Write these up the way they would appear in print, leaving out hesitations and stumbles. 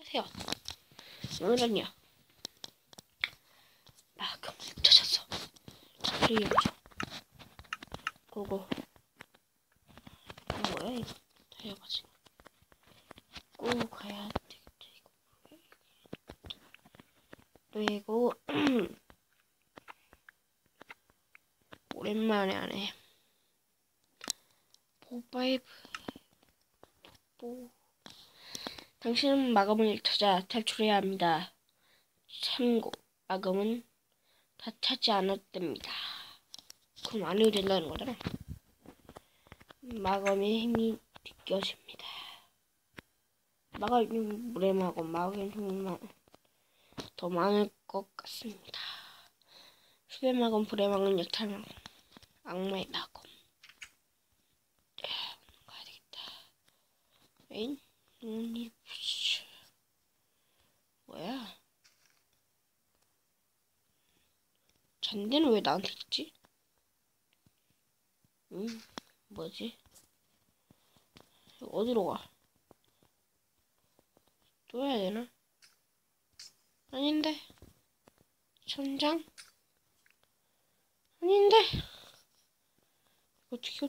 안녕하세요. 오늘은요 마검을 찾았어. 달려야죠. 고고. 뭐야 이거? 달려가지. 꼭 가야 되겠다 이거. 그리고 오랜만에 하네. 포파이브. 당신은 마검을 찾아 탈출해야 합니다. 참고 마검은 다 찾지 않았답니다. 그럼 안 해도 된다는 거잖아. 마검의 힘이 느껴집니다. 마검은 물의 마검, 마검의 힘은 더 많을 것 같습니다. 수의 마검, 불의 마검, 역탈 마검, 악마의 마검. 가야 되겠다. 에인? 눈이 부츠. 뭐야? 잔디는 왜 나한테 있지? 뭐지? 어디로 가? 또 해야 되나? 아닌데? 천장? 아닌데? 어떻게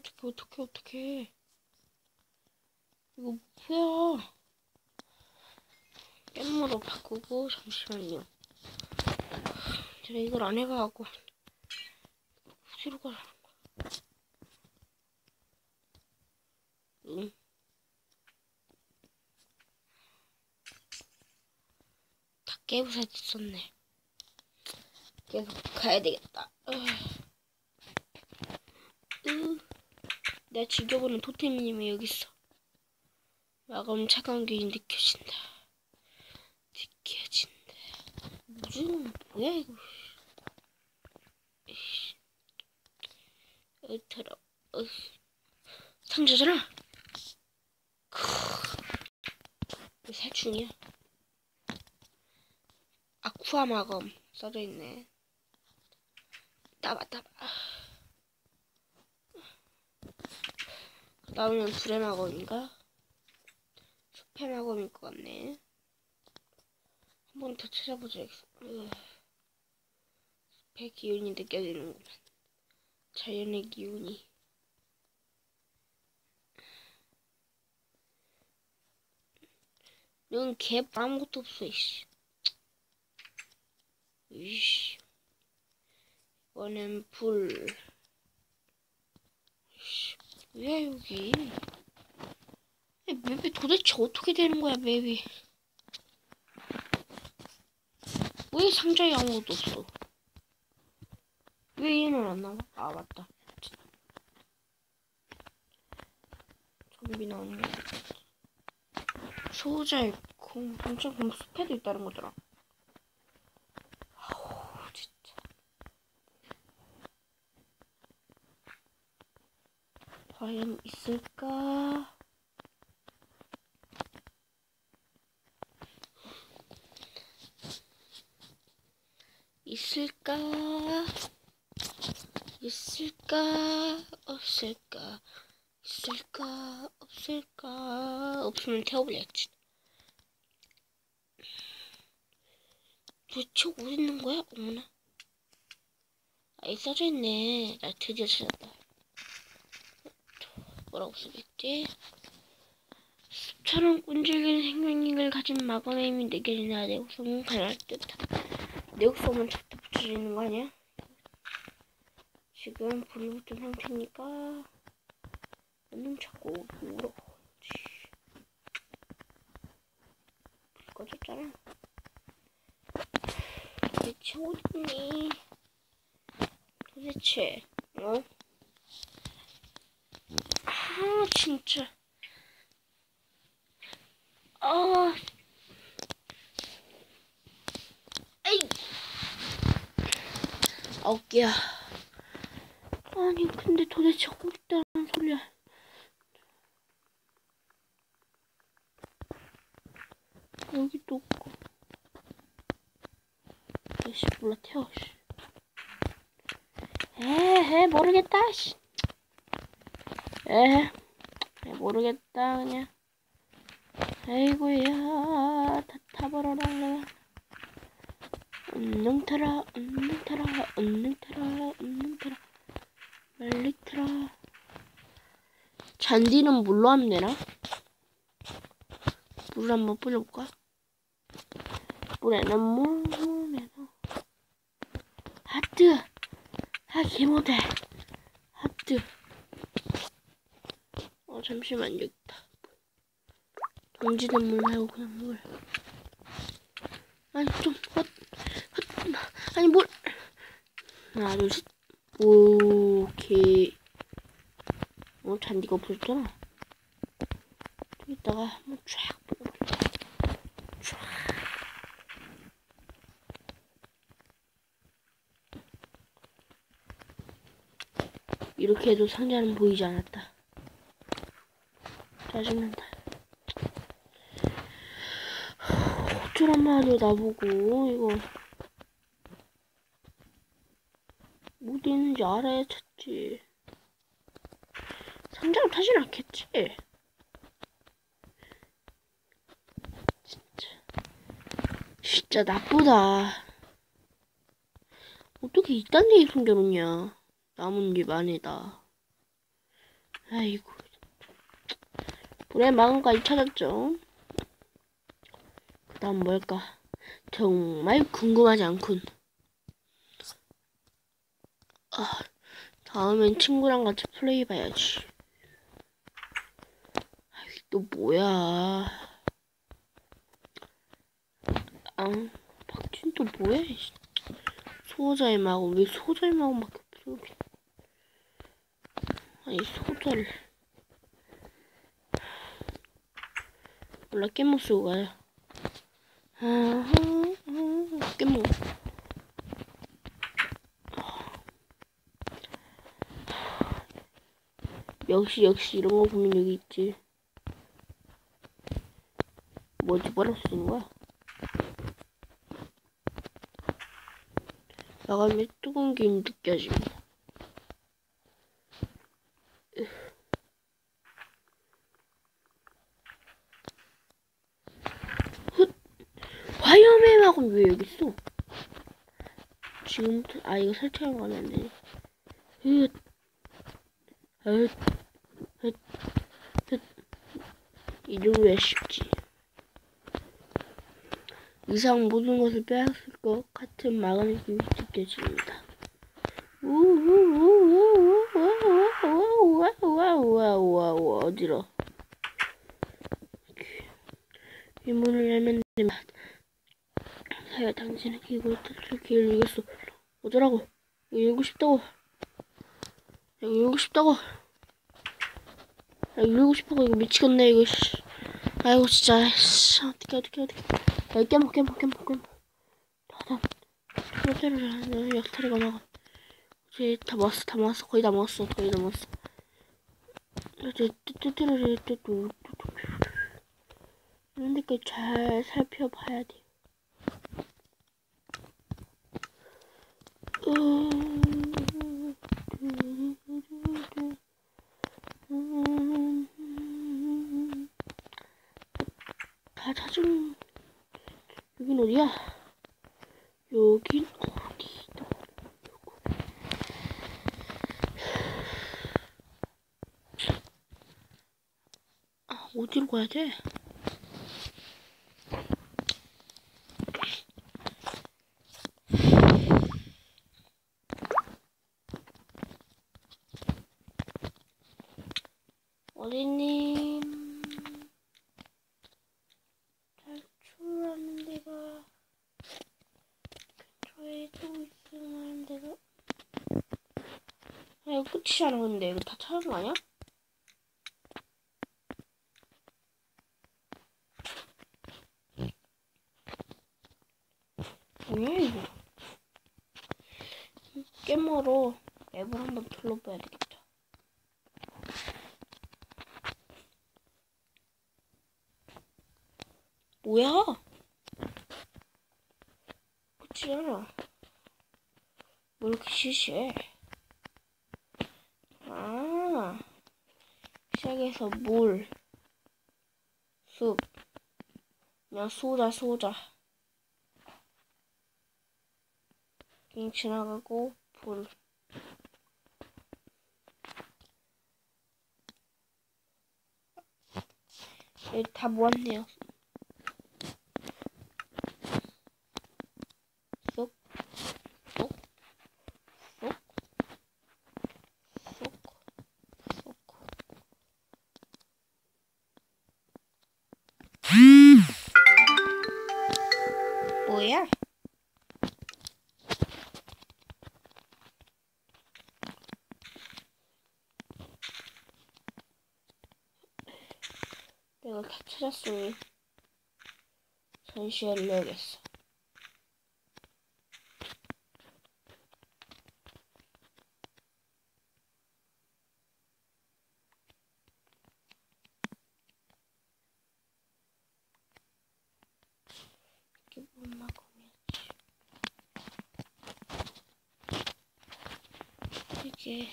이거 뭐야? 깻모로 바꾸고 잠시만요. 제가 이걸 안 해가고 어디로 가라는 거야? 다 깨부쉈었네. 계속 가야 되겠다. 내가 즐겨보는 토템이님이 여기 있어. 마검 차가운 게 느껴진다. 무슨 뭐야 이거? 더러. 상자잖아. 왜 살충이야? 아쿠아 마검 써져 있네. 따봐. 그다음은 불의 마검인가? 숲의 마검일 것 같네. 한 번 더 찾아보자. 숲의 기운이 느껴지는구만. 자연의 기운이. 넌 개 아무것도 없어 이씨. 이씨. 이번엔 불. 이씨. 뭐야 여기? 맵이 도대체 어떻게 되는 거야 맵이? 왜 상자에 아무것도 없어? 왜 얘는 안 나와? 아 맞다. 좀비 나오는 거. 소자 있고 엄청 보면 숲에도 있다는 거더라. 아우 진짜. 과연 있을까? 없을까? 없으면 태워버려야지. 도대체 어디 있는 거야? 어머나. 아, 써져 있네. 나 드디어 찾았다. 뭐라고 써있지? 숲처럼 끈질긴 생명력을 가진 마검의 힘이 느껴지나 내구성은 가능할 듯하다. 내구성은 절대 붙여지는 거 아니야? 지금 불이 붙은 상태니까 눈 자꾸 울어. 불 꺼졌잖아. 도대체 어딨니? 도대체 어? 아 진짜 에이 9개야. 아니 근데 도대체 어디 있다는 소리야? 여기도 없고. 씨 몰라 태워. 에헤 모르겠다. 씨. 에헤 모르겠다 그냥. 아이고야 다 얼른 타라, 얼른 타라, 얼른 타라, 얼른 타라, 빨리 타라. 잔디는 물로 하면 되나? 물 한번 뿌려볼까? 물에는 물에는 하트! 아, 개못해. 하트. 잠시만, 여기 있다. 던지는 물 말고 그냥 물. 아니, 좀, 아니, 물! 하나, 둘, 셋. 오케이. 잔디가 없어졌잖아. 여기다가 한번 쫙 뿌려볼게. 쫙. 이렇게 해도 상자는 보이지 않았다. 짜증난다. 어쩌란 말이야, 나보고. 이거 어디 있는지 알아야 찾지. 상자를 타진 않겠지. 진짜 나쁘다. 어떻게 이딴 데에 숨겨놓냐. 남은 집 안에다. 아이고. 불의 마음까지 찾았죠. 그 다음 뭘까? 정말 궁금하지 않군. 다음엔 친구랑 같이 플레이해봐야지. 또 뭐야. 박진 또 뭐해. 소자의 마음. 왜 소자의 마음밖에 없어. 아니, 소자를. 몰라, 깻못 쓰고 가요. 깻못. 역시 이런 거 보면 여기 있지. 뭐라고 쓰는 거야? 나가면 뜨거운 기운 느껴지고. 화염의 막은 왜 여기 있어? 지금부터 이거 설치하는 거 하면 안 되네. 이 정도야 쉽지. 이상 모든 것을 빼앗을 것 같은 마감의 기분이 느껴집니다. 어디로? 이 문을 열면 됩니다. 사야 당신은 이걸 탈출 기회를 이겼어. 어쩌라고? 여기 열고 싶다고. 여기 열고 싶다고. 여기 열고 싶다고. 이거 미치겠네 이거. 아이고 진짜. 어떡해. 깨먹. 다들 약탈이가 나가. 이제 다 모았어. 거의 다 모았어. 이런 데까지 잘 살펴봐야 돼. 다 찾은. 여긴 어디야? 여긴 어디다? 어디로 가야 돼? 어린님 탈출하는 데가 근처에 또 있으면 데가 이거 끝이잖아. 근데 이거 다 찾은 거 아니야? 뭐야 이거. 게임으로 앱을 한번 둘러봐야 되겠다. 뭐야? 끝이잖아. 뭐 이렇게 시시해. 시작해서 물, 숲, 그냥 소자. 그냥 지나가고 불. 여기 다 모았네요. 쏙, 쏙, 쏙, 쏙, 쏙. 뭐야? 내가 다 찾았으니 전시회를 해야겠어. 이게 뭔 마검이었지? 이게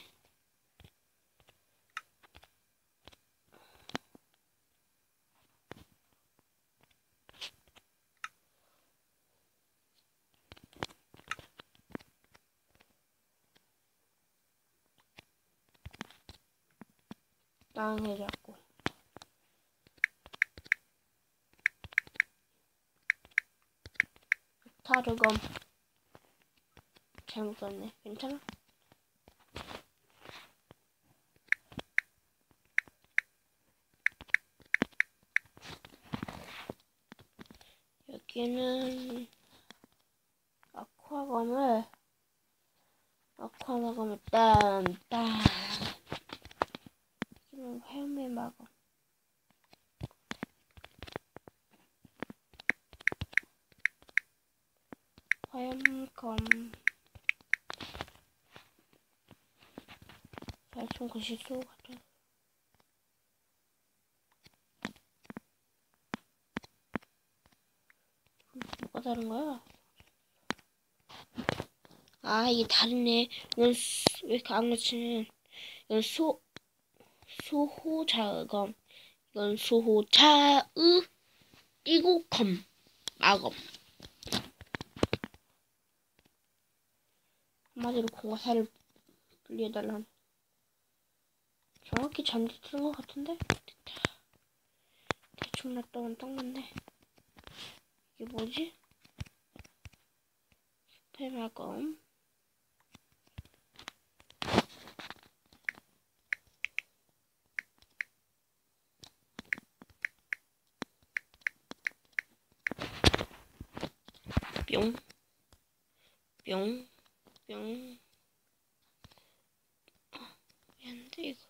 땅에 잡고 타르검 잘못 썼네. 괜찮아? 여기는 아쿠아검을 땀땀. 여기는 화염의 마검. 화염검. 좀 글씨수 같아. 뭐가 다른 거야? 아, 이게 다르네. 이건 왜 이렇게 안 고치는? 이건 소호자검. 이건 소호자의 띠고 검. 마검. 한마디로 공과사를 분리해달라는. 정확히 잠들 뜨는 것 같은데? 됐다. 대충 놨다면 딱 맞네. 이게 뭐지? 스페마검. 뿅. 뿅. 뿅. 왜 안 돼, 이거.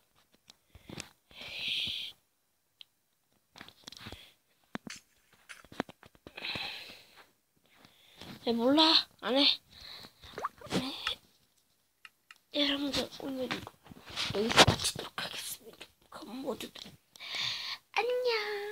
몰라. 안 해. 여러분들, 오늘 이거 여기서 마치도록 하겠습니다. 그럼 모두들 안녕.